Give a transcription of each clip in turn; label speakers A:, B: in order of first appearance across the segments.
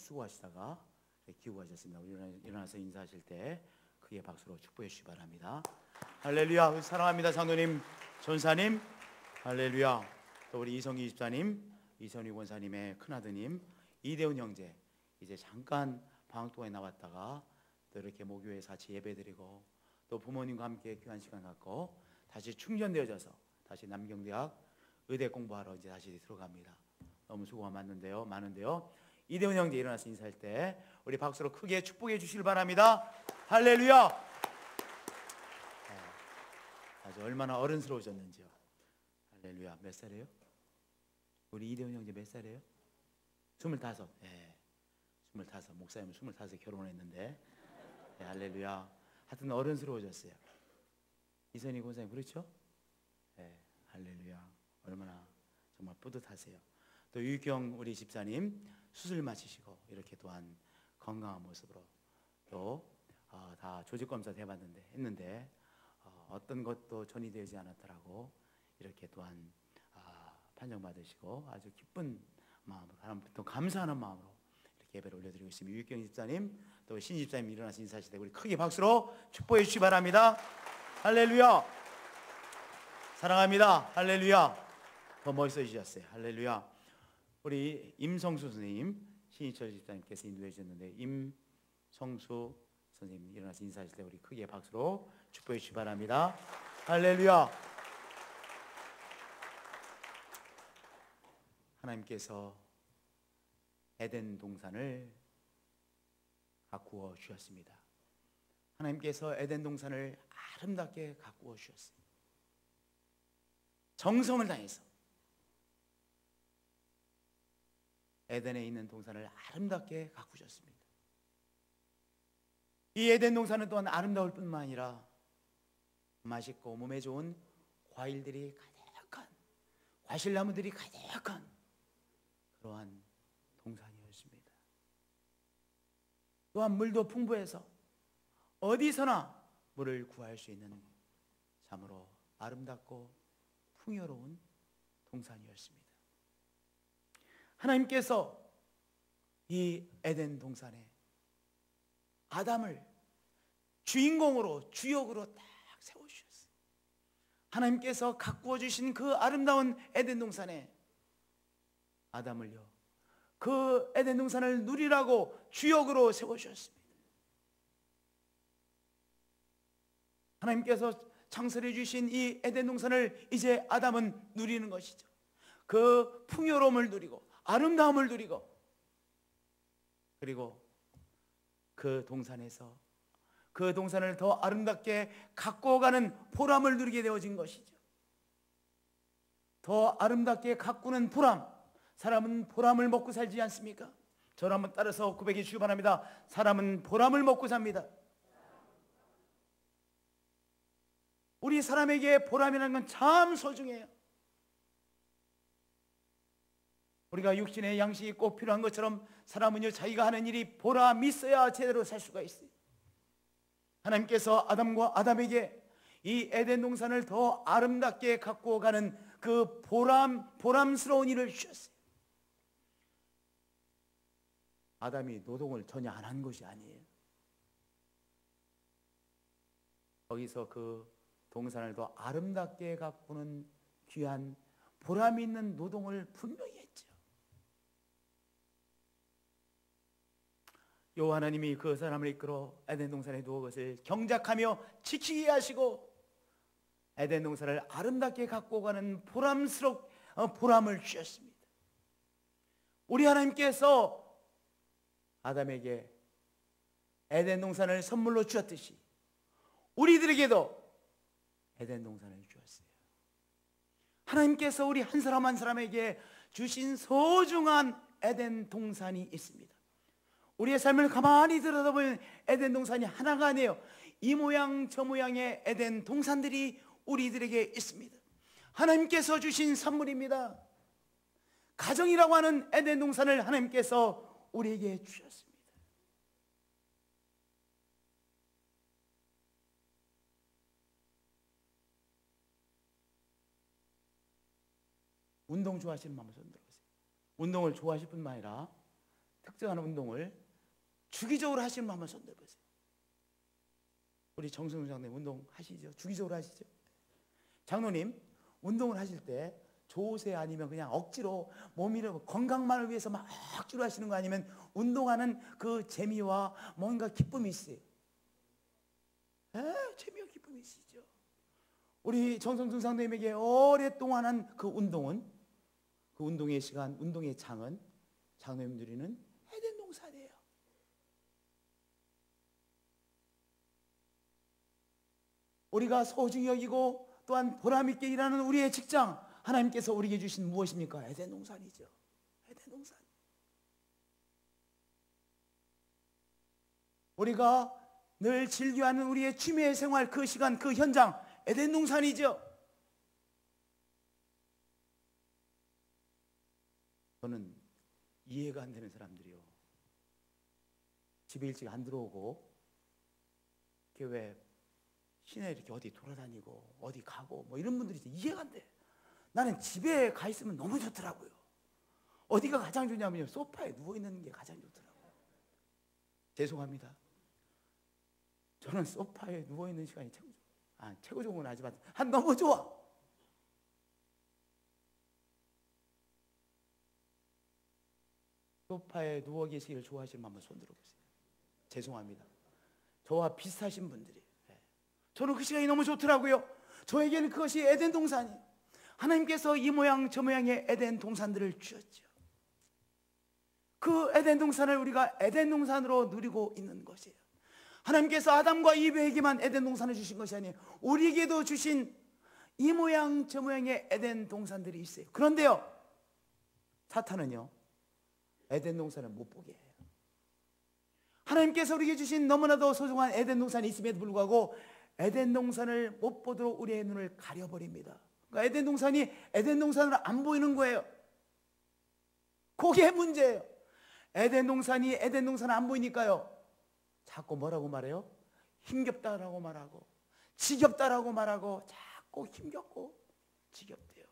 A: 수고하시다가 기고 가셨습니다. 일어나서 인사하실 때 크게 박수로 축복해 주시기 바랍니다. 할렐루야. 사랑합니다. 장로님, 전사님, 할렐루야. 또 우리 이성기 집사님, 이선희 권사님의 큰아드님 이대훈 형제, 이제 잠깐 방학 동안에 나왔다가 또 이렇게 목요일에 같이 예배드리고 또 부모님과 함께 귀한 시간 갖고 다시 충전되어져서 다시 남경대학 의대 공부하러 이제 다시 들어갑니다. 너무 수고가 많은데요. 이대훈 형제 일어나서 인사할 때 우리 박수로 크게 축복해 주시길 바랍니다. 할렐루야. 아주 얼마나 어른스러우셨는지요. 할렐루야. 몇 살이에요? 우리 이대훈 형제 몇 살이에요? 25. 예. 25. 목사님은 25에 결혼했는데. 예, 할렐루야. 하여튼 어른스러워졌어요. 이선희 권사님 그렇죠? 예. 할렐루야. 얼마나 정말 뿌듯하세요. 또 유경 우리 집사님 수술 마치시고 이렇게 또한 건강한 모습으로 또 다 조직검사 했는데 어떤 것도 전이되지 않았더라고 이렇게 또한 판정받으시고 아주 기쁜 마음으로 하나님 또 감사하는 마음으로 이렇게 예배를 올려드리고 있습니다. 유경 집사님 또 신 집사님 일어나서 인사하실 때 우리 크게 박수로 축복해 주시기 바랍니다. 할렐루야. 사랑합니다. 할렐루야. 더 멋있어지셨어요. 할렐루야. 우리 임성수 선생님 신희철 집사님께서 인도해 주셨는데 임성수 선생님 일어나서 인사하실 때 우리 크게 박수로 축복해 주시기 바랍니다. 할렐루야. 하나님께서 에덴 동산을 가꾸어 주셨습니다. 하나님께서 에덴 동산을 아름답게 가꾸어 주셨어요. 정성을 다해서 에덴에 있는 동산을 아름답게 가꾸셨습니다. 이 에덴 동산은 또한 아름다울 뿐만 아니라 맛있고 몸에 좋은 과일들이 가득한 과실나무들이 가득한 그러한 동산이었습니다. 또한 물도 풍부해서 어디서나 물을 구할 수 있는 참으로 아름답고 풍요로운 동산이었습니다. 하나님께서 이 에덴 동산에 아담을 주인공으로 주역으로 딱 세워주셨어요. 하나님께서 가꾸어 주신 그 아름다운 에덴 동산에 아담을요 그 에덴 동산을 누리라고 주역으로 세워주셨습니다. 하나님께서 창설해 주신 이 에덴 동산을 이제 아담은 누리는 것이죠. 그 풍요로움을 누리고 아름다움을 누리고 그리고 그 동산에서 그 동산을 더 아름답게 가꾸어가는 보람을 누리게 되어진 것이죠. 더 아름답게 가꾸는 보람. 사람은 보람을 먹고 살지 않습니까? 저를 한번 따라서 고백해 주시기 바랍니다. 사람은 보람을 먹고 삽니다. 우리 사람에게 보람이라는 건 참 소중해요. 우리가 육신의 양식이 꼭 필요한 것처럼 사람은요 자기가 하는 일이 보람이 있어야 제대로 살 수가 있어요. 하나님께서 아담에게 이 에덴 동산을 더 아름답게 가꾸어가는 그 보람스러운 일을 주셨어요. 아담이 노동을 전혀 안 한 것이 아니에요. 거기서 그 동산을 더 아름답게 가꾸는 귀한 보람 있는 노동을 분명히 했죠. 여호와 하나님이 그 사람을 이끌어 에덴 동산에 두어 것을 경작하며 지키게 하시고 에덴 동산을 아름답게 갖고 가는 보람을 주셨습니다. 우리 하나님께서 아담에게 에덴 동산을 선물로 주었듯이 우리들에게도 에덴 동산을 주었어요. 하나님께서 우리 한 사람 한 사람에게 주신 소중한 에덴 동산이 있습니다. 우리의 삶을 가만히 들여다보면 에덴 동산이 하나가 아니에요. 이 모양 저 모양의 에덴 동산들이 우리들에게 있습니다. 하나님께서 주신 선물입니다. 가정이라고 하는 에덴 동산을 하나님께서 우리에게 주셨습니다. 운동 좋아하시는 마음 손 들어보세요. 운동을 좋아하실 뿐만 아니라 특정한 운동을 주기적으로 하시는 분 한번 손 들어보세요. 우리 정성훈 장로님 운동 하시죠? 주기적으로 하시죠? 장로님 운동을 하실 때 좋으세요? 아니면 그냥 억지로 몸이를 건강만을 위해서 막 억지로 하시는 거, 아니면 운동하는 그 재미와 뭔가 기쁨이 있어요? 재미와 기쁨이 있으시죠? 우리 정성순 장로님에게 오랫동안 한 그 운동은, 그 운동의 시간, 운동의 장은 장로님 누리는 에덴 동산이에요. 우리가 소중히 여기고 또한 보람있게 일하는 우리의 직장, 하나님께서 우리에게 주신 무엇입니까? 에덴 동산이죠. 에덴 동산. 우리가 늘 즐겨하는 우리의 취미의 생활, 그 시간, 그 현장, 에덴 동산이죠. 저는 이해가 안 되는 사람들이요, 집에 일찍 안 들어오고 왜 시내 이렇게 어디 돌아다니고 어디 가고 뭐 이런 분들이 이해가 안 돼. 나는 집에 가 있으면 너무 좋더라고요. 어디가 가장 좋냐면요, 소파에 누워있는 게 가장 좋더라고요. 죄송합니다. 저는 소파에 누워있는 시간이 최고 좋아요. 최고 좋은 건 아니지만 너무 좋아. 소파에 누워 계시기를 좋아하시는 분 한번 손 들어보세요. 죄송합니다. 저와 비슷하신 분들이, 저는 그 시간이 너무 좋더라고요. 저에게는 그것이 에덴 동산이에요. 하나님께서 이 모양 저 모양의 에덴 동산들을 주셨죠. 그 에덴 동산을 우리가 에덴 동산으로 누리고 있는 것이에요. 하나님께서 아담과 이브에게만 에덴 동산을 주신 것이 아니에요. 우리에게도 주신 이 모양 저 모양의 에덴 동산들이 있어요. 그런데요, 사탄은요, 에덴 동산을 못 보게 해요. 하나님께서 우리에게 주신 너무나도 소중한 에덴 동산이 있음에도 불구하고 에덴 동산을 못 보도록 우리의 눈을 가려버립니다. 그러니까 에덴 동산이 에덴 동산으로 안 보이는 거예요. 그게 문제예요. 에덴 동산이 에덴 동산을 안 보이니까요, 자꾸 뭐라고 말해요? 힘겹다라고 말하고 지겹다라고 말하고 자꾸 힘겹고 지겹대요.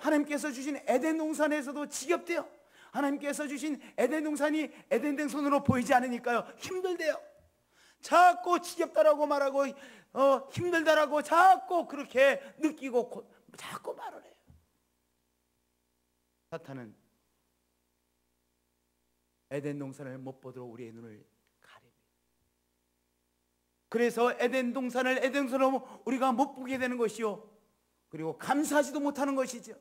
A: 하나님께서 주신 에덴 동산에서도 지겹대요. 하나님께서 주신 에덴 동산이 에덴 동산으로 보이지 않으니까요, 힘들대요. 자꾸 지겹다라고 말하고 힘들다라고 자꾸 그렇게 느끼고 자꾸 말을 해요. 사탄은 에덴 동산을 못 보도록 우리의 눈을 가립니다. 그래서 에덴 동산을 에덴 동산으로 우리가 못 보게 되는 것이요, 그리고 감사하지도 못하는 것이죠.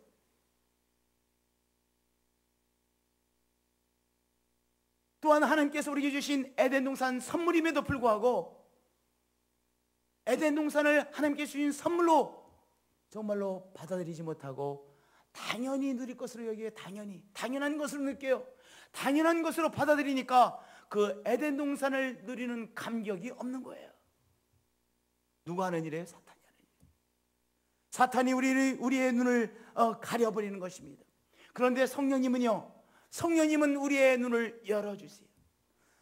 A: 또한 하나님께서 우리에게 주신 에덴 동산 선물임에도 불구하고 에덴 동산을 하나님께 주신 선물로 정말로 받아들이지 못하고 당연히 누릴 것으로 여기에 당연한 것으로 느껴요. 당연한 것으로 받아들이니까 그 에덴 동산을 누리는 감격이 없는 거예요. 누가 하는 일이에요? 사탄이 하는 일이에요. 사탄이 우리의 눈을 가려버리는 것입니다. 그런데 성령님은 우리의 눈을 열어주세요.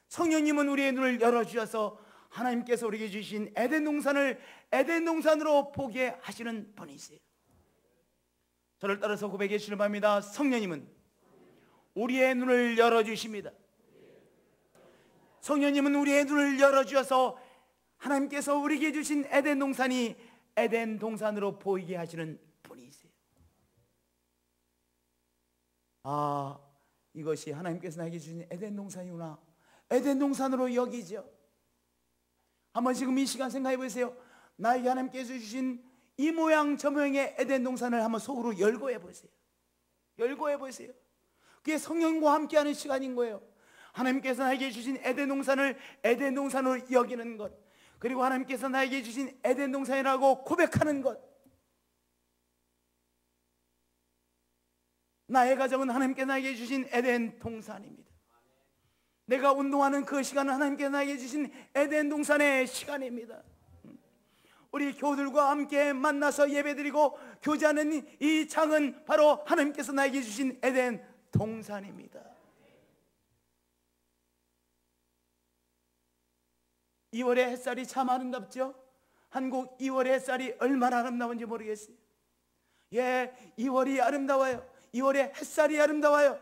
A: 성령님은 우리의 눈을 열어주셔서 하나님께서 우리에게 주신 에덴 동산을 에덴 동산으로 보게 하시는 분이세요. 저를 따라서 고백해 주시는 바입니다. 성령님은 우리의 눈을 열어주십니다. 성령님은 우리의 눈을 열어주셔서 하나님께서 우리에게 주신 에덴 동산이 에덴 동산으로 보이게 하시는 분이세요. 이것이 하나님께서 나에게 주신 에덴 동산이구나. 에덴 동산으로 여기죠. 한번 지금 이 시간 생각해 보세요. 나에게 하나님께서 주신 이 모양 저 모양의 에덴 동산을 한번 속으로 열거해 보세요. 열거해 보세요. 그게 성령과 함께하는 시간인 거예요. 하나님께서 나에게 주신 에덴 동산을 에덴 동산으로 여기는 것, 그리고 하나님께서 나에게 주신 에덴 동산이라고 고백하는 것. 나의 가정은 하나님께서 나에게 주신 에덴 동산입니다. 내가 운동하는 그 시간은 하나님께서 나에게 주신 에덴 동산의 시간입니다. 우리 교우들과 함께 만나서 예배드리고 교제하는 이 장은 바로 하나님께서 나에게 주신 에덴 동산입니다. 2월의 햇살이 참 아름답죠? 한국 2월의 햇살이 얼마나 아름다운지 모르겠어요. 2월이 아름다워요. 2월의 햇살이 아름다워요.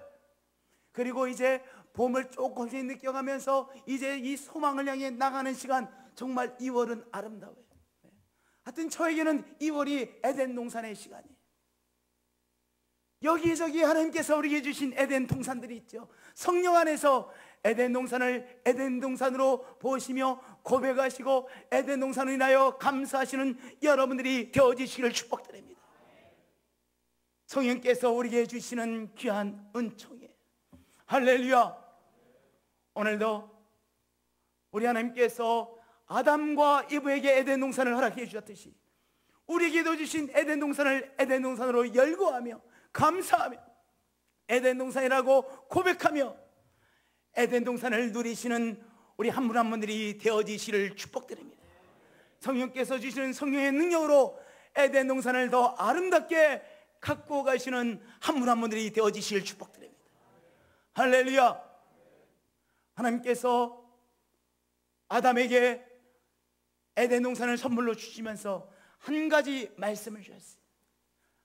A: 그리고 이제 봄을 조금씩 느껴가면서 이제 이 소망을 향해 나가는 시간, 정말 2월은 아름다워요. 하여튼 저에게는 2월이 에덴 동산의 시간이에요. 여기저기 하나님께서 우리에게 주신 에덴 동산들이 있죠. 성령 안에서 에덴 동산을 에덴 동산으로 보시며 고백하시고 에덴 동산을 인하여 감사하시는 여러분들이 되어지시기를 축복드립니다. 성령께서 우리에게 주시는 귀한 은총이에요. 할렐루야. 오늘도 우리 하나님께서 아담과 이브에게 에덴 동산을 허락해 주셨듯이 우리에게도 주신 에덴 동산을 에덴 동산으로 열거하며 감사하며 에덴 동산이라고 고백하며 에덴 동산을 누리시는 우리 한 분 한 분들이 되어지시를 축복드립니다. 성령께서 주시는 성령의 능력으로 에덴 동산을 더 아름답게 갖고 가시는 한 분 한 분들이 되어지시를 축복드립니다. 할렐루야. 하나님께서 아담에게 에덴 동산을 선물로 주시면서 한 가지 말씀을 주셨어요.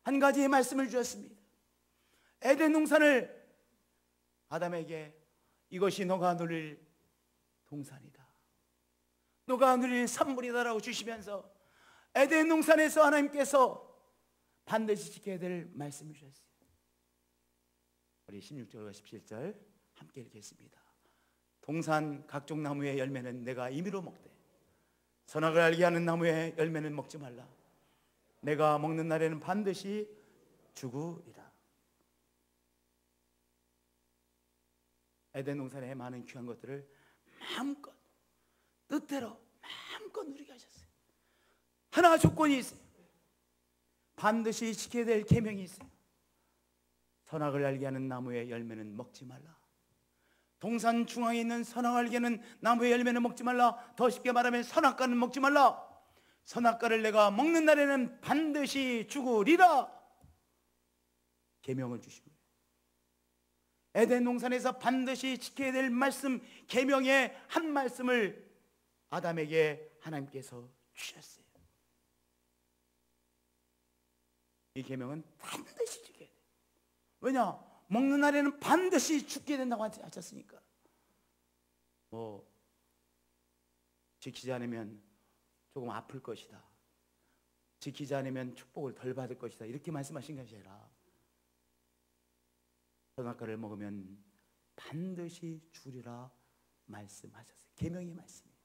A: 한 가지의 말씀을 주셨습니다. 에덴 동산을 아담에게 이것이 너가 누릴 동산이다, 너가 누릴 산물이다라고 주시면서 에덴 동산에서 하나님께서 반드시 지켜야 될 말씀을 주셨어요. 우리 16절과 17절 함께 읽겠습니다. 동산 각종 나무의 열매는 내가 임의로 먹되 선악을 알게 하는 나무의 열매는 먹지 말라. 내가 먹는 날에는 반드시 죽으리라. 에덴 동산의 많은 귀한 것들을 마음껏 뜻대로 마음껏 누리게 하셨어요. 하나 조건이 있어요. 반드시 지켜야 될 계명이 있어요. 선악을 알게 하는 나무의 열매는 먹지 말라. 동산 중앙에 있는 선악을 알게 하는 나무의 열매는 먹지 말라. 더 쉽게 말하면 선악과는 먹지 말라. 선악과를 내가 먹는 날에는 반드시 죽으리라. 계명을 주신 거예요. 에덴 동산에서 반드시 지켜야 될 말씀, 계명의 한 말씀을 아담에게 하나님께서 주셨어요. 이 계명은 반드시 지켜야 돼요. 왜냐? 먹는 날에는 반드시 죽게 된다고 하셨으니까. 지키지 않으면 조금 아플 것이다, 지키지 않으면 축복을 덜 받을 것이다, 이렇게 말씀하신 것이 아니라 선악과를 먹으면 반드시 죽으리라 말씀하셨어요. 계명의 말씀이에요.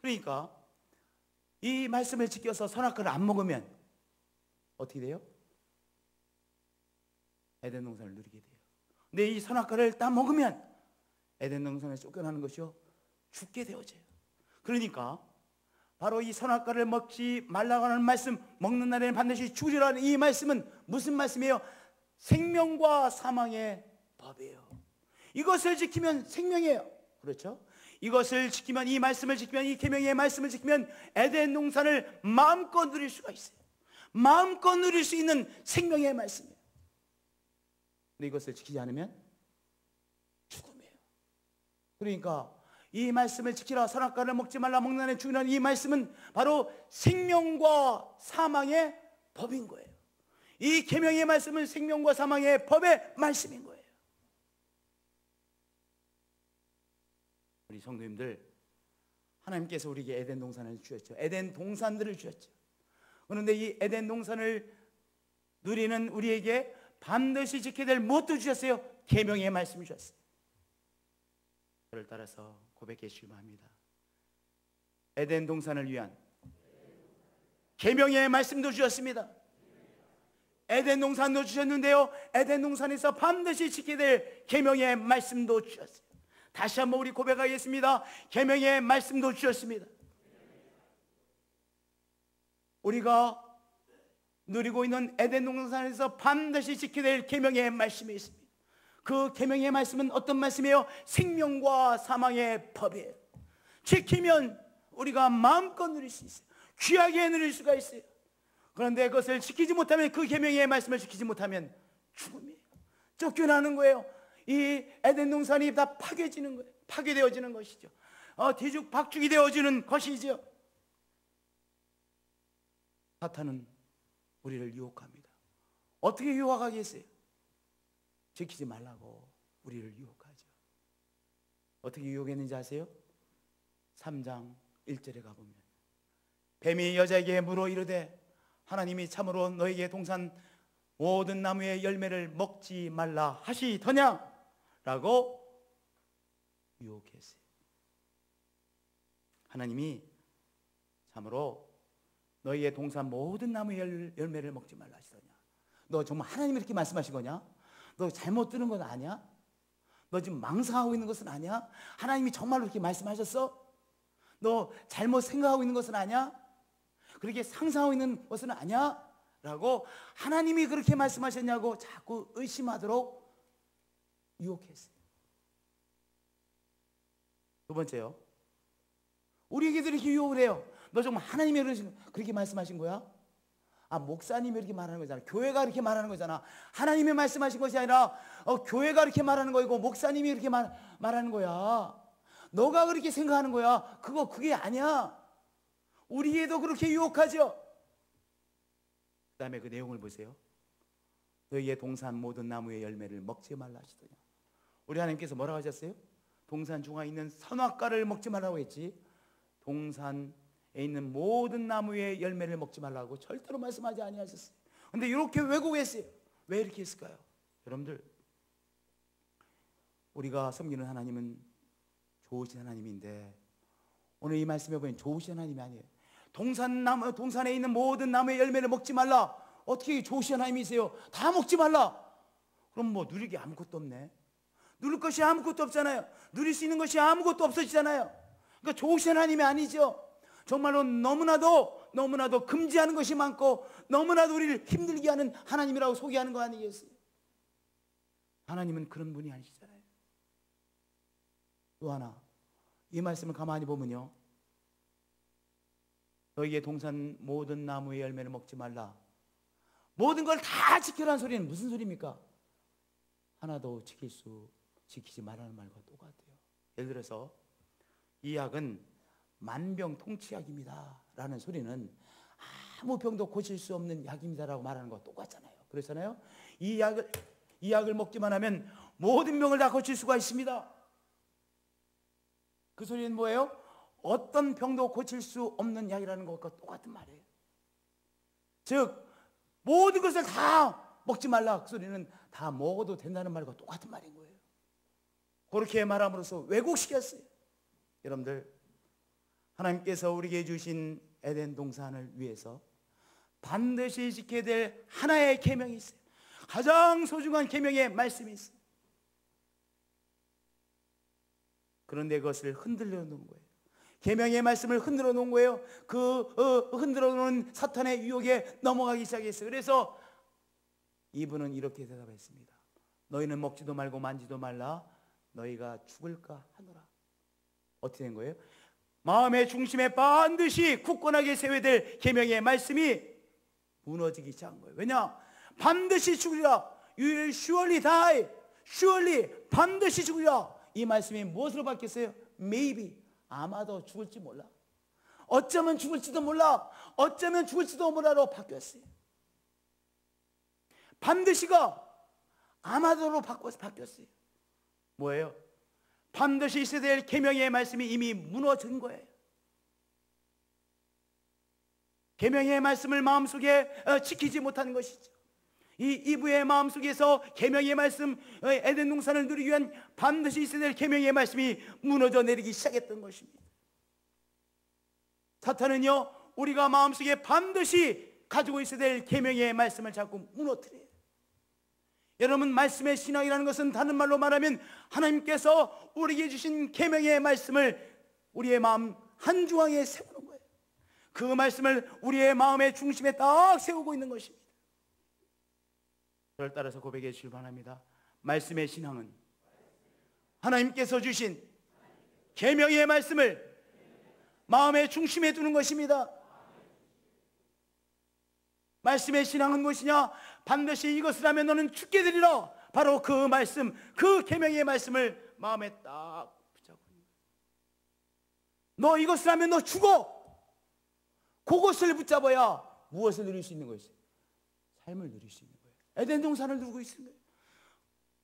A: 그러니까 이 말씀을 지켜서 선악과를 안 먹으면 어떻게 돼요? 에덴 동산을 누리게 돼요. 근데 이 선악과를 딱 먹으면 에덴 동산에 쫓겨나는 것이요, 죽게 되어져요. 그러니까 바로 이 선악과를 먹지 말라고 하는 말씀, 먹는 날에는 반드시 죽으리라는 이 말씀은 무슨 말씀이에요? 생명과 사망의 법이에요. 이것을 지키면 생명이에요. 그렇죠? 이것을 지키면, 이 말씀을 지키면, 이 계명의 말씀을 지키면 에덴 동산을 마음껏 누릴 수가 있어요. 마음껏 누릴 수 있는 생명의 말씀이에요. 근데 이것을 지키지 않으면 죽음이에요. 그러니까 이 말씀을 지키라, 선악과를 먹지 말라, 먹는 날에 죽으라는 이 말씀은 바로 생명과 사망의 법인 거예요. 이 계명의 말씀은 생명과 사망의 법의 말씀인 거예요. 우리 성도님들, 하나님께서 우리에게 에덴 동산을 주셨죠. 에덴 동산들을 주셨죠. 그런데 이 에덴 동산을 누리는 우리에게 반드시 지켜야 될 무엇도 주셨어요? 계명의 말씀을 주셨어요. 저를 따라서 고백해 주시기 바랍니다. 에덴 동산을 위한 계명의 말씀도 주셨습니다. 에덴 동산도 주셨는데요, 에덴 동산에서 반드시 지켜야 될 계명의 말씀도 주셨어요. 다시 한번 우리 고백하겠습니다. 계명의 말씀도 주셨습니다. 우리가 누리고 있는 에덴 동산에서 반드시 지켜야 될 계명의 말씀이 있습니다. 그 계명의 말씀은 어떤 말씀이에요? 생명과 사망의 법이에요. 지키면 우리가 마음껏 누릴 수 있어요. 귀하게 누릴 수가 있어요. 그런데 그것을 지키지 못하면, 그 계명의 말씀을 지키지 못하면 죽음이에요. 쫓겨나는 거예요. 이 에덴 동산이 다 파괴지는 거예요. 파괴되어지는 것이죠. 뒤죽박죽이 되어지는 것이죠. 사탄은 우리를 유혹합니다. 어떻게 유혹하겠어요? 지키지 말라고, 우리를 유혹하죠. 어떻게 유혹했는지 아세요? 3장 1절에 가보면 뱀이 여자에게 물어 이르되 하나님이 참으로 너에게 동산 모든 나무의 열매를 먹지 말라 하시더냐? 라고 유혹했어요. 하나님이 참으로 너희의 동산 모든 나무의 열매를 먹지 말라 하시더냐? 너 정말 하나님이 이렇게 말씀하신 거냐? 너 잘못 들은 건 아니야? 너 지금 망상하고 있는 것은 아니야? 하나님이 정말로 그렇게 말씀하셨어? 너 잘못 생각하고 있는 것은 아니야? 그렇게 상상하고 있는 것은 아니야? 라고 하나님이 그렇게 말씀하셨냐고 자꾸 의심하도록 유혹했어요. 두 번째요, 우리에게도 이렇게 유혹을 해요. 너 정말 하나님이 그렇게 말씀하신 거야? 아, 목사님이 이렇게 말하는 거잖아. 교회가 이렇게 말하는 거잖아. 하나님이 말씀하신 것이 아니라 교회가 이렇게 말하는 거이고 목사님이 이렇게 말하는 거야. 너가 그렇게 생각하는 거야. 그게 아니야. 우리에도 그렇게 유혹하죠. 그 다음에 그 내용을 보세요. 너희의 동산 모든 나무의 열매를 먹지 말라 하시더냐. 우리 하나님께서 뭐라고 하셨어요? 동산 중앙에 있는 선악과를 먹지 말라고 했지, 동산에 있는 모든 나무의 열매를 먹지 말라고 절대로 말씀하지 아니하셨어요. 근데 이렇게 왜곡했어요. 왜 이렇게 했을까요? 여러분들, 우리가 섬기는 하나님은 좋으신 하나님인데 오늘 이 말씀에 보면 좋으신 하나님이 아니에요. 동산에 있는 모든 나무의 열매를 먹지 말라. 어떻게 좋으신 하나님이세요? 다 먹지 말라. 그럼 뭐 누릴 게 아무것도 없네. 누릴 것이 아무것도 없잖아요. 누릴 수 있는 것이 아무것도 없어지잖아요. 그러니까 좋으신 하나님이 아니죠. 정말로 너무나도 금지하는 것이 많고 너무나도 우리를 힘들게 하는 하나님이라고 소개하는 거 아니겠어요? 하나님은 그런 분이 아니시잖아요. 또 하나, 이 말씀을 가만히 보면요, 너희의 동산 모든 나무의 열매를 먹지 말라, 모든 걸 다 지키라는 소리는 무슨 소리입니까? 하나도 지키지 말라는 말과 똑같아요. 예를 들어서 이 약은 만병통치약입니다 라는 소리는 아무 병도 고칠 수 없는 약입니다 라고 말하는 것과 똑같잖아요. 그렇잖아요. 이 약을 먹기만 하면 모든 병을 다 고칠 수가 있습니다. 그 소리는 뭐예요? 어떤 병도 고칠 수 없는 약이라는 것과 똑같은 말이에요. 즉 모든 것을 다 먹지 말라, 그 소리는 다 먹어도 된다는 말과 똑같은 말인 거예요. 그렇게 말함으로써 왜곡시켰어요. 여러분들, 하나님께서 우리에게 주신 에덴 동산을 위해서 반드시 지켜야 될 하나의 계명이 있어요. 가장 소중한 계명의 말씀이 있어요. 그런데 그것을 흔들려 놓은 거예요. 계명의 말씀을 흔들어 놓은 거예요. 흔들어 놓은 사탄의 유혹에 넘어가기 시작했어요. 그래서 이분은 이렇게 대답했습니다. 너희는 먹지도 말고 만지도 말라. 너희가 죽을까 하노라. 어떻게 된 거예요? 마음의 중심에 반드시 굳건하게 세워야 될 계명의 말씀이 무너지기 시작한 거예요. 왜냐? 반드시 죽으리라. You will surely die. surely, 반드시 죽으리라. 이 말씀이 무엇으로 바뀌었어요? Maybe, 아마도 죽을지 몰라. 어쩌면 죽을지도 몰라. 어쩌면 죽을지도 몰라로 바뀌었어요. 반드시가 아마도로 바뀌었어요. 뭐예요? 반드시 있어야 될 계명의 말씀이 이미 무너진 거예요. 계명의 말씀을 마음속에 지키지 못하는 것이죠. 이 이브의 마음속에서 계명의 말씀, 에덴 동산을 누리기 위한 반드시 있어야 될 계명의 말씀이 무너져 내리기 시작했던 것입니다. 사탄은요, 우리가 마음속에 반드시 가지고 있어야 될 계명의 말씀을 자꾸 무너뜨려요. 여러분, 말씀의 신앙이라는 것은 다른 말로 말하면 하나님께서 우리에게 주신 계명의 말씀을 우리의 마음 한중앙에 세우는 거예요. 그 말씀을 우리의 마음의 중심에 딱 세우고 있는 것입니다. 저를 따라서 고백해 주시길 바랍니다. 말씀의 신앙은 하나님께서 주신 계명의 말씀을 마음의 중심에 두는 것입니다. 말씀의 신앙은 무엇이냐? 반드시 이것을 하면 너는 죽게 되리라. 바로 그 말씀, 그 계명의 말씀을 마음에 딱 붙잡고 있는 거예요. 너 이것을 하면 너 죽어. 그것을 붙잡아야 무엇을 누릴 수 있는 것이지? 삶을 누릴 수 있는 거예요. 에덴 동산을 누리고 있는 거예요.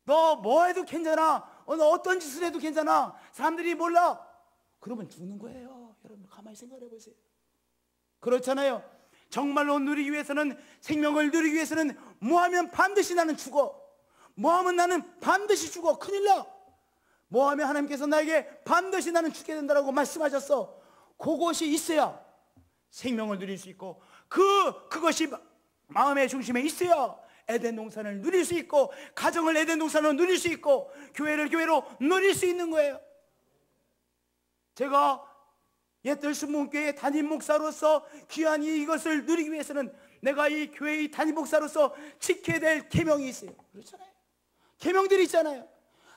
A: 너 뭐 해도 괜찮아. 너 어떤 짓을 해도 괜찮아. 사람들이 몰라. 그러면 죽는 거예요. 여러분 가만히 생각해 보세요. 그렇잖아요. 정말로 누리기 위해서는, 생명을 누리기 위해서는 뭐하면 반드시 나는 죽어. 뭐하면 나는 반드시 죽어. 큰일 나. 뭐하면 하나님께서 나에게 반드시 나는 죽게 된다라고 말씀하셨어. 그것이 있어야 생명을 누릴 수 있고, 그것이 마음의 중심에 있어야 에덴 동산을 누릴 수 있고, 가정을 에덴 동산으로 누릴 수 있고, 교회를 교회로 누릴 수 있는 거예요. 제가 옛들 순복음교회 담임 목사로서 귀한 이것을 누리기 위해서는 내가 이 교회의 담임 목사로서 지켜야 될 계명이 있어요. 그렇잖아요. 계명들이 있잖아요.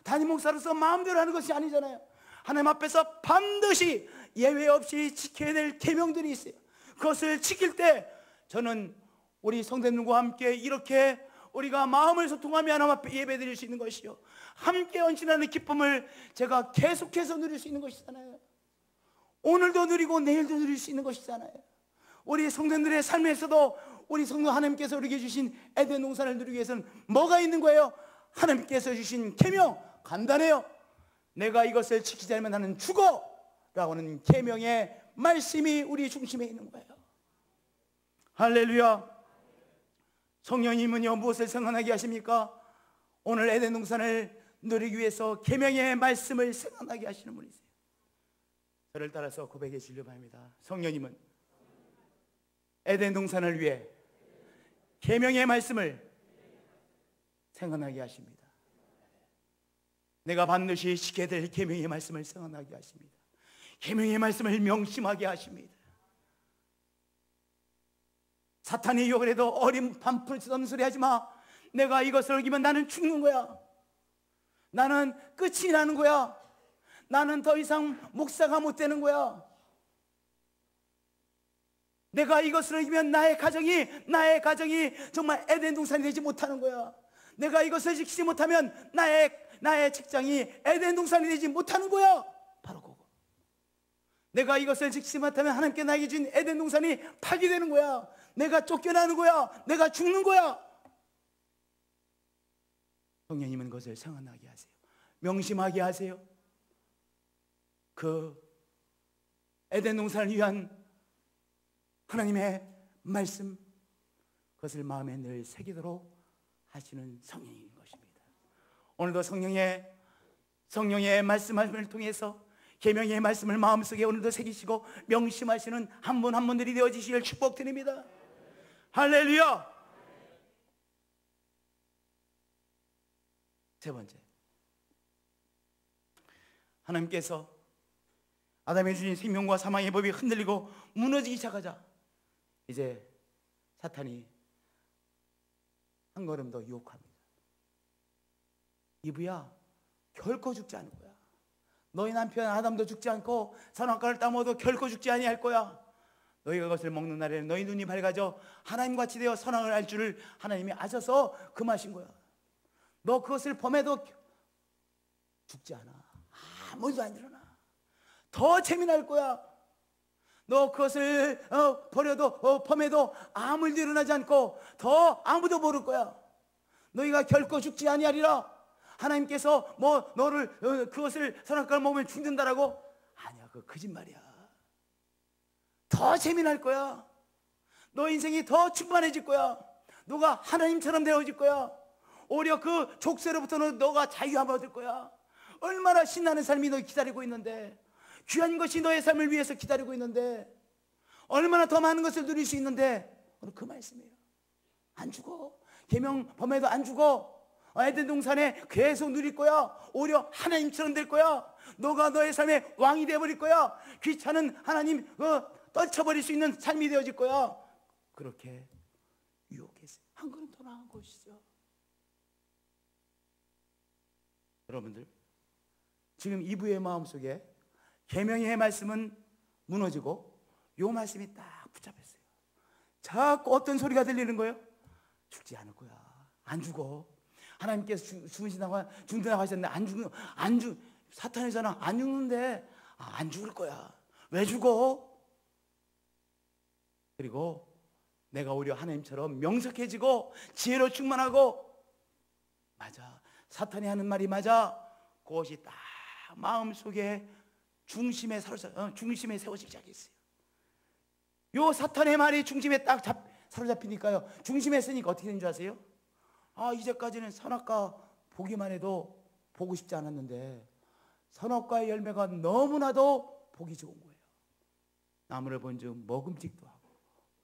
A: 담임 목사로서 마음대로 하는 것이 아니잖아요. 하나님 앞에서 반드시 예외 없이 지켜야 될 계명들이 있어요. 그것을 지킬 때 저는 우리 성도님과 함께 이렇게 우리가 마음을 소통하며 하나님 앞에 예배드릴 수 있는 것이요, 함께 헌신하는 기쁨을 제가 계속해서 누릴 수 있는 것이잖아요. 오늘도 누리고 내일도 누릴 수 있는 것이잖아요. 우리 성도들의 삶에서도 우리 성도 하나님께서 우리에게 주신 에덴 동산을 누리기 위해서는 뭐가 있는 거예요? 하나님께서 주신 계명, 간단해요. 내가 이것을 지키지 않으면 나는 죽어 라고 하는 계명의 말씀이 우리 중심에 있는 거예요. 할렐루야. 성령님은요 무엇을 생각나게 하십니까? 오늘 에덴 동산을 누리기 위해서 계명의 말씀을 생각나게 하시는 분이세요. 저를 따라서 고백해 주시려 합니다. 성령님은 에덴 동산을 위해 계명의 말씀을 생각나게 하십니다. 내가 반드시 지켜야 될 계명의 말씀을 생각나게 하십니다. 계명의 말씀을 명심하게 하십니다. 사탄이 유혹을 해도 어린 반풀치던 소리 하지 마. 내가 이것을 어기면 나는 죽는 거야. 나는 끝이 나는 거야. 나는 더 이상 목사가 못 되는 거야. 내가 이것을 어기면 나의 가정이 정말 에덴 동산이 되지 못하는 거야. 내가 이것을 지키지 못하면 나의 직장이 에덴 동산이 되지 못하는 거야. 바로 그거. 내가 이것을 지키지 못하면 하나님께 나에게 준 에덴 동산이 파괴되는 거야. 내가 쫓겨나는 거야. 내가 죽는 거야. 성령님은 그것을 생각나게 하세요. 명심하게 하세요. 그 에덴 동산을 위한 하나님의 말씀, 그것을 마음에 늘 새기도록 하시는 성령인 것입니다. 오늘도 성령의 말씀을 통해서 계명의 말씀을 마음속에 오늘도 새기시고 명심하시는 한 분 한 분들이 되어지시길 축복드립니다. 할렐루야. 세 번째, 하나님께서 아담이 주신 생명과 사망의 법이 흔들리고 무너지기 시작하자 이제 사탄이 한 걸음 더 유혹합니다. 이브야, 결코 죽지 않을 거야. 너희 남편 아담도 죽지 않고 선악과를 따먹어도 결코 죽지 아니할 거야. 너희가 그것을 먹는 날에는 너희 눈이 밝아져 하나님같이 되어 선악을 알 줄을 하나님이 아셔서 금하신 거야. 너 그것을 범해도 죽지 않아. 아무 일도 안 일어나. 더 재미날 거야. 너 그것을 버려도 범해도 아무 일도 일어나지 않고 더 아무도 모를 거야. 너희가 결코 죽지 아니하리라. 하나님께서 뭐 너를 그것을 선악과를 먹으면 죽는다라고? 아니야, 그거 거짓말이야. 더 재미날 거야. 너 인생이 더 충만해질 거야. 너가 하나님처럼 되어질 거야. 오히려 그 족쇄로부터는 너가 자유함을 얻을 거야. 얼마나 신나는 삶이 너 기다리고 있는데, 귀한 것이 너의 삶을 위해서 기다리고 있는데, 얼마나 더 많은 것을 누릴 수 있는데, 오늘 그 말씀이에요. 안 죽어. 계명 범해도 안 죽어. 에덴 동산에 계속 누릴 거야. 오히려 하나님처럼 될 거야. 너가 너의 삶의 왕이 되어버릴 거야. 귀찮은 하나님 떨쳐버릴 수 있는 삶이 되어질 거야. 그렇게 유혹했어요. 한 걸음 더 나은 것이죠. 여러분들, 지금 이브의 마음속에 계명의 말씀은 무너지고 요 말씀이 딱 붙잡혔어요. 자꾸 어떤 소리가 들리는 거예요? 죽지 않을 거야. 안 죽어. 하나님께서 죽는다고 하셨는데 사탄이잖아. 안 죽는데 안 죽을 거야. 왜 죽어? 그리고 내가 오히려 하나님처럼 명석해지고 지혜로 충만하고, 맞아, 사탄이 하는 말이 맞아. 그것이 딱 마음속에 중심에 세워지기 시작했어요. 요 사탄의 말이 중심에 딱 사로잡히니까요, 중심에 쓰니까 어떻게 된 줄 아세요? 이제까지는 선악과 보기만 해도 보고 싶지 않았는데 선악과의 열매가 너무나도 보기 좋은 거예요. 나무를 본즉 먹음직도 하고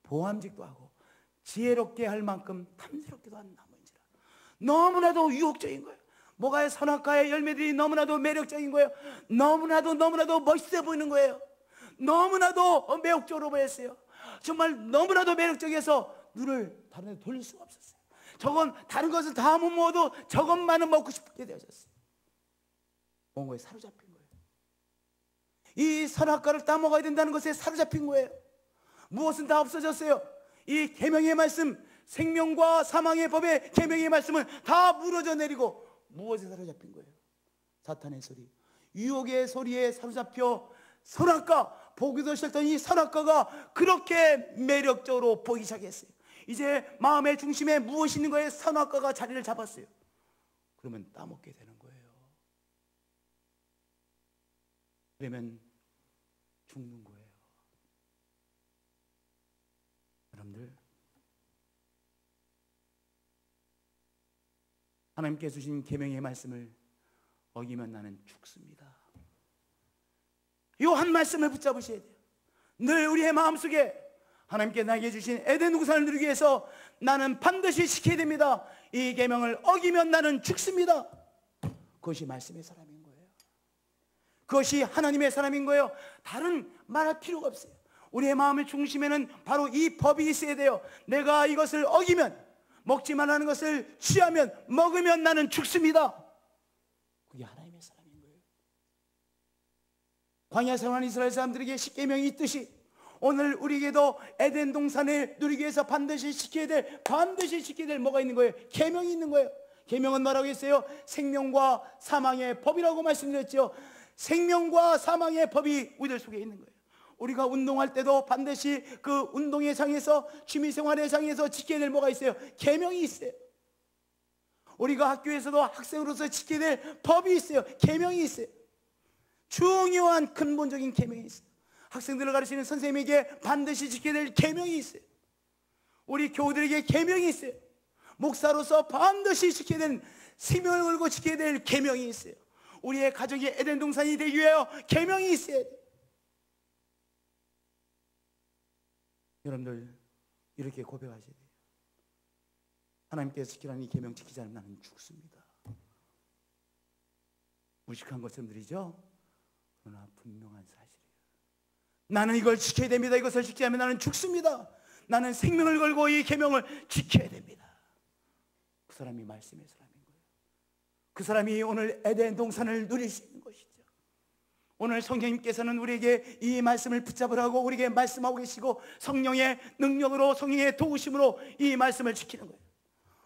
A: 보암직도 하고 지혜롭게 할 만큼 탐스럽기도 한 나무인지라. 너무나도 유혹적인 거예요. 뭐가요? 선악과의 열매들이 너무나도 매력적인 거예요. 너무나도 멋있어 보이는 거예요. 너무나도 매혹적으로 보였어요. 정말 너무나도 매력적이어서 눈을 다른 데 돌릴 수가 없었어요. 저건 다른 것은 다 못 먹어도 저것만은 먹고 싶게 되어졌어요. 뭔가에 사로잡힌 거예요. 이 선악과를 따먹어야 된다는 것에 사로잡힌 거예요. 무엇은 다 없어졌어요. 이 계명의 말씀, 생명과 사망의 법의 계명의 말씀은 다 무너져 내리고 무엇에 사로잡힌 거예요? 사탄의 소리, 유혹의 소리에 사로잡혀 선악과, 보기도 싫던 이 선악과가 그렇게 매력적으로 보이기 시작했어요. 이제 마음의 중심에 무엇이 있는 거예요? 선악과가 자리를 잡았어요. 그러면 따먹게 되는 거예요. 그러면 죽는 거예요. 여러분들, 하나님께 주신 계명의 말씀을 어기면 나는 죽습니다. 이 한 말씀을 붙잡으셔야 돼요. 늘 우리의 마음속에 하나님께 나에게 주신 에덴 동산을 누리기 위해서 나는 반드시 지켜야 됩니다. 이 계명을 어기면 나는 죽습니다. 그것이 말씀의 사람인 거예요. 그것이 하나님의 사람인 거예요. 다른 말할 필요가 없어요. 우리의 마음의 중심에는 바로 이 법이 있어야 돼요. 내가 이것을 어기면, 먹지 말라는 것을 취하면, 먹으면 나는 죽습니다. 그게 하나님의 사람인 거예요. 광야 생활한 이스라엘 사람들에게 십계명이 있듯이 오늘 우리에게도 에덴 동산을 누리기 위해서 반드시 지켜야 될 뭐가 있는 거예요? 계명이 있는 거예요. 계명은 뭐라고 했어요? 생명과 사망의 법이라고 말씀드렸죠. 생명과 사망의 법이 우리들 속에 있는 거예요. 우리가 운동할 때도 반드시 그 운동의 장에서, 취미생활의 장에서 지켜야 될 뭐가 있어요? 계명이 있어요. 우리가 학교에서도 학생으로서 지켜야 될 법이 있어요. 계명이 있어요. 중요한 근본적인 계명이 있어요. 학생들을 가르치는 선생님에게 반드시 지켜야 될 계명이 있어요. 우리 교우들에게 계명이 있어요. 목사로서 반드시 지켜야 되는, 생명을 걸고 지켜야 될 계명이 있어요. 우리의 가정이 에덴 동산이 되기 위하여 계명이 있어야 돼요. 여러분들, 이렇게 고백하셔야 돼요. 하나님께서 지키라는 이 계명 지키지 않으면 나는 죽습니다. 무식한 것처럼 들리죠? 그러나 분명한 사실이에요. 나는 이걸 지켜야 됩니다. 이것을 지키지 않으면 나는 죽습니다. 나는 생명을 걸고 이 계명을 지켜야 됩니다. 그 사람이 말씀의 사람인 거예요. 그 사람이 오늘 에덴 동산을 누릴 수 있는 것이죠. 오늘 성령님께서는 우리에게 이 말씀을 붙잡으라고 우리에게 말씀하고 계시고, 성령의 능력으로, 성령의 도우심으로 이 말씀을 지키는 거예요.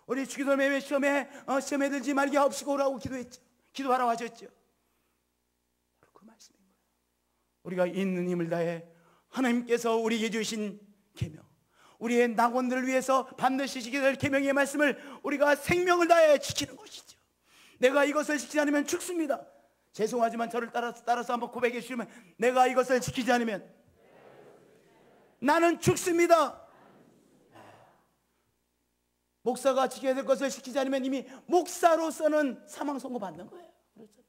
A: 우리 주기도 매매 시험에 들지 말게 하옵시고 오라고 기도하라고 하셨죠. 그 말씀인 거예요. 우리가 있는 힘을 다해 하나님께서 우리에게 주신 계명, 우리의 낙원들을 위해서 반드시 지켜야 될 계명의 말씀을 우리가 생명을 다해 지키는 것이죠. 내가 이것을 지키지 않으면 죽습니다. 죄송하지만 저를 따라서 한번 고백해 주시면, 내가 이것을 지키지 않으면 나는 죽습니다. 목사가 지켜야 될 것을 지키지 않으면 이미 목사로서는 사망 선고 받는 거예요. 그렇죠?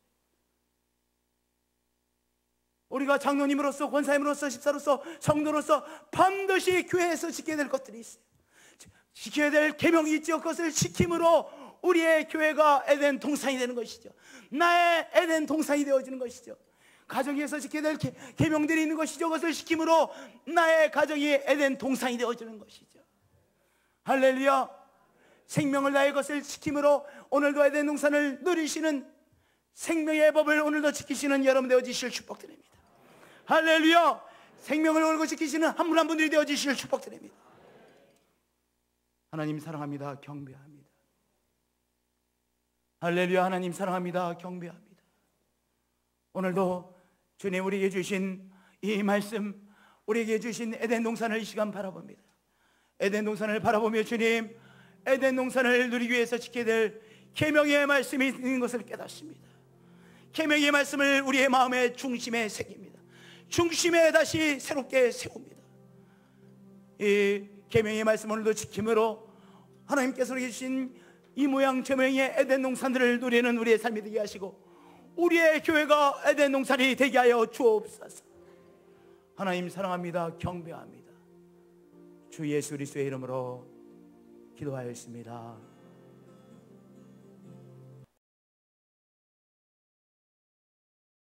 A: 우리가 장로님으로서, 권사님으로서, 집사로서, 성도로서 반드시 교회에서 지켜야 될 것들이 있어요. 지켜야 될 계명이 있죠. 그것을 지킴으로 우리의 교회가 에덴 동산이 되는 것이죠. 나의 에덴 동산이 되어지는 것이죠. 가정에서 지켜야 될 계명들이 있는 것이죠. 그것을 지킴으로 나의 가정이 에덴 동산이 되어지는 것이죠. 할렐루야. 생명을 다해 것을 지킴으로 오늘도 에덴 동산을 누리시는, 생명의 법을 오늘도 지키시는 여러분 되어지실 축복드립니다. 할렐루야. 생명을 걸고 지키시는 한 분 한 분들이 되어지실 축복드립니다. 하나님 사랑합니다. 경배합니다. 할렐루야. 하나님 사랑합니다. 경배합니다. 오늘도 주님 우리에게 주신 이 말씀, 우리에게 주신 에덴 동산을 이 시간 바라봅니다. 에덴 동산을 바라보며 주님, 에덴 동산을 누리기 위해서 지켜야 될 계명의 말씀이 있는 것을 깨닫습니다. 계명의 말씀을 우리의 마음의 중심에 새깁니다. 중심에 다시 새롭게 세웁니다. 이 계명의 말씀 오늘도 지킴으로 하나님께서 주신 이 모양 저 모양의 에덴 농산들을 누리는 우리의 삶이 되게 하시고 우리의 교회가 에덴 농산이 되게 하여 주옵소서. 하나님 사랑합니다. 경배합니다. 주 예수 그리스도의 이름으로 기도하였습니다.